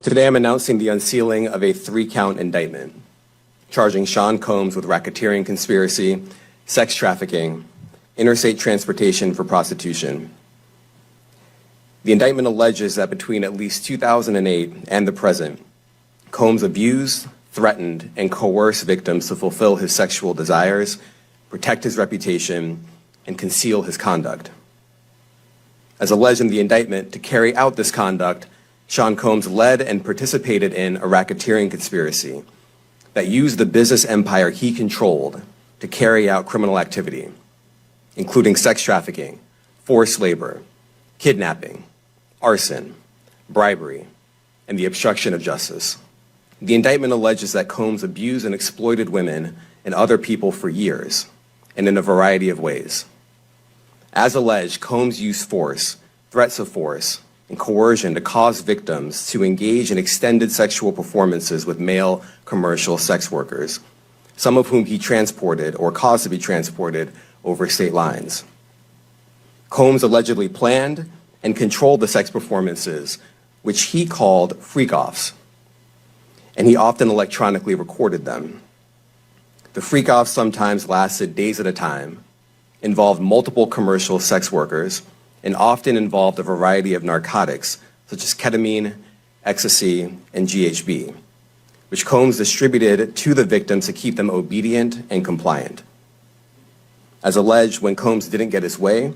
Today I'm announcing the unsealing of a 3-count indictment, charging Sean Combs with racketeering conspiracy, sex trafficking, interstate transportation for prostitution. The indictment alleges that between at least 2008 and the present, Combs abused, threatened, and coerced victims to fulfill his sexual desires, protect his reputation, and conceal his conduct. As alleged in the indictment, to carry out this conduct, Sean Combs led and participated in a racketeering conspiracy that used the business empire he controlled to carry out criminal activity, including sex trafficking, forced labor, kidnapping, arson, bribery, and the obstruction of justice. The indictment alleges that Combs abused and exploited women and other people for years, and in a variety of ways. As alleged, Combs used force, threats of force, and coercion to cause victims to engage in extended sexual performances with male commercial sex workers, some of whom he transported or caused to be transported over state lines. Combs allegedly planned and controlled the sex performances, which he called freak-offs, and he often electronically recorded them. The freak-offs sometimes lasted days at a time, involved multiple commercial sex workers, and often involved a variety of narcotics, such as ketamine, ecstasy, and GHB, which Combs distributed to the victims to keep them obedient and compliant. As alleged, when Combs didn't get his way,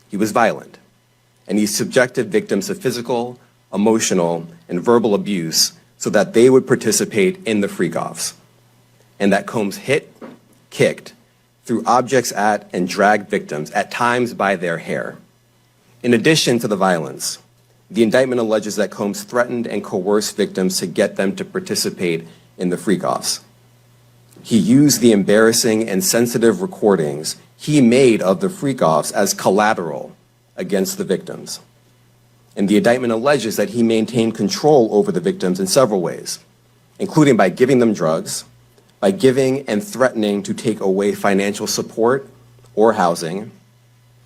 he was violent, and he subjected victims to physical, emotional, and verbal abuse so that they would participate in the freak-offs, and that Combs hit, kicked, threw objects at, and dragged victims, at times by their hair. In addition to the violence, the indictment alleges that Combs threatened and coerced victims to get them to participate in the freak-offs. He used the embarrassing and sensitive recordings he made of the freak-offs as collateral against the victims. And the indictment alleges that he maintained control over the victims in several ways, including by giving them drugs, by giving and threatening to take away financial support or housing,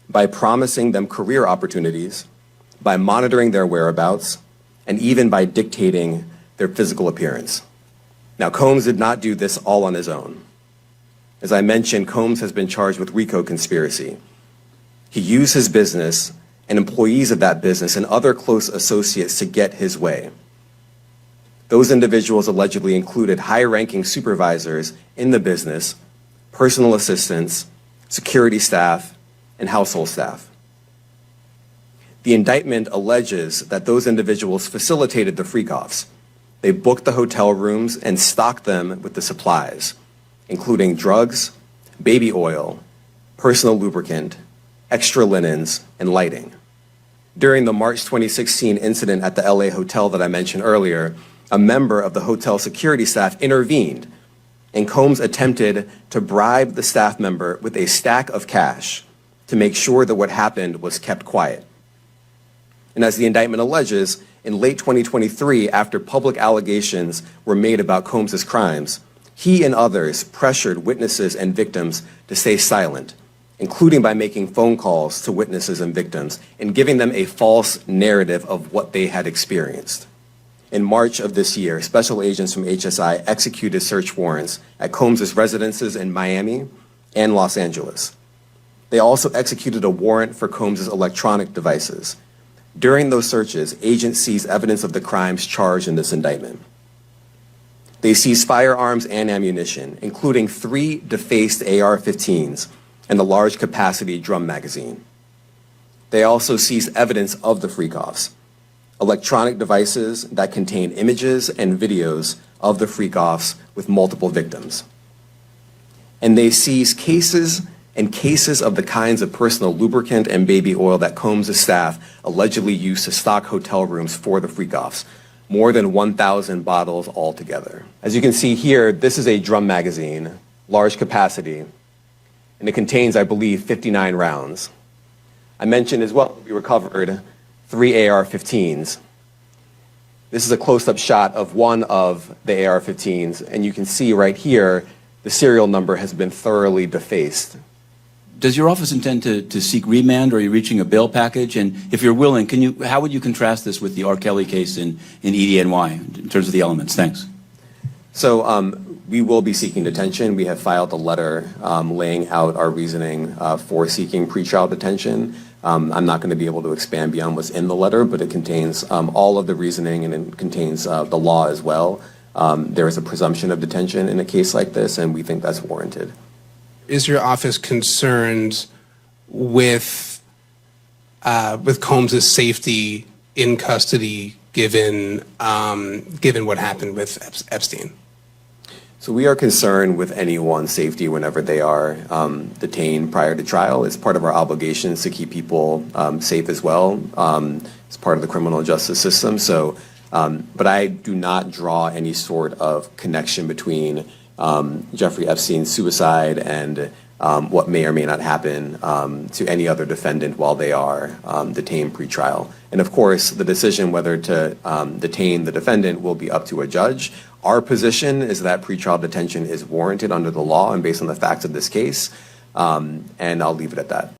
by promising them career opportunities, by monitoring their whereabouts, and even by dictating their physical appearance. Now, Combs did not do this all on his own. As I mentioned, Combs has been charged with RICO conspiracy. He used his business and employees of that business and other close associates to get his way. Those individuals allegedly included high-ranking supervisors in the business, personal assistants, security staff, and household staff. The indictment alleges that those individuals facilitated the freak-offs. They booked the hotel rooms and stocked them with the supplies, including drugs, baby oil, personal lubricant, extra linens, and lighting. During the March 2016 incident at the LA hotel that I mentioned earlier, a member of the hotel security staff intervened, and Combs attempted to bribe the staff member with a stack of cash to make sure that what happened was kept quiet. And as the indictment alleges, in late 2023, after public allegations were made about Combs' crimes, he and others pressured witnesses and victims to stay silent, including by making phone calls to witnesses and victims and giving them a false narrative of what they had experienced. In March of this year, special agents from HSI executed search warrants at Combs' residences in Miami and Los Angeles. They also executed a warrant for Combs' electronic devices. During those searches, agents seized evidence of the crimes charged in this indictment. They seized firearms and ammunition, including 3 defaced AR-15s and a large capacity drum magazine. They also seized evidence of the freak-offs, electronic devices that contain images and videos of the freak-offs with multiple victims. And they seized cases of the kinds of personal lubricant and baby oil that Combs' staff allegedly used to stock hotel rooms for the freak-offs, more than 1,000 bottles altogether. As you can see here, this is a drum magazine, large capacity, and it contains, I believe, 59 rounds. I mentioned as well, we recovered 3 AR-15s. This is a close-up shot of one of the AR-15s, and you can see right here, the serial number has been thoroughly defaced. Does your office intend to seek remand, or are you reaching a bail package? And if you're willing, how would you contrast this with the R. Kelly case in EDNY in terms of the elements? Thanks. So we will be seeking detention. We have filed a letter laying out our reasoning for seeking pretrial detention. I'm not going to be able to expand beyond what's in the letter, but it contains all of the reasoning, and it contains the law as well. There is a presumption of detention in a case like this, and we think that's warranted. Is your office concerned with Combs' safety in custody, given what happened with Epstein? So we are concerned with anyone's safety whenever they are detained prior to trial. It's part of our obligations to keep people safe as well. It's part of the criminal justice system. So, but I do not draw any sort of connection between Jeffrey Epstein's suicide and what may or may not happen to any other defendant while they are detained pretrial. And of course, the decision whether to detain the defendant will be up to a judge. Our position is that pretrial detention is warranted under the law and based on the facts of this case, and I'll leave it at that.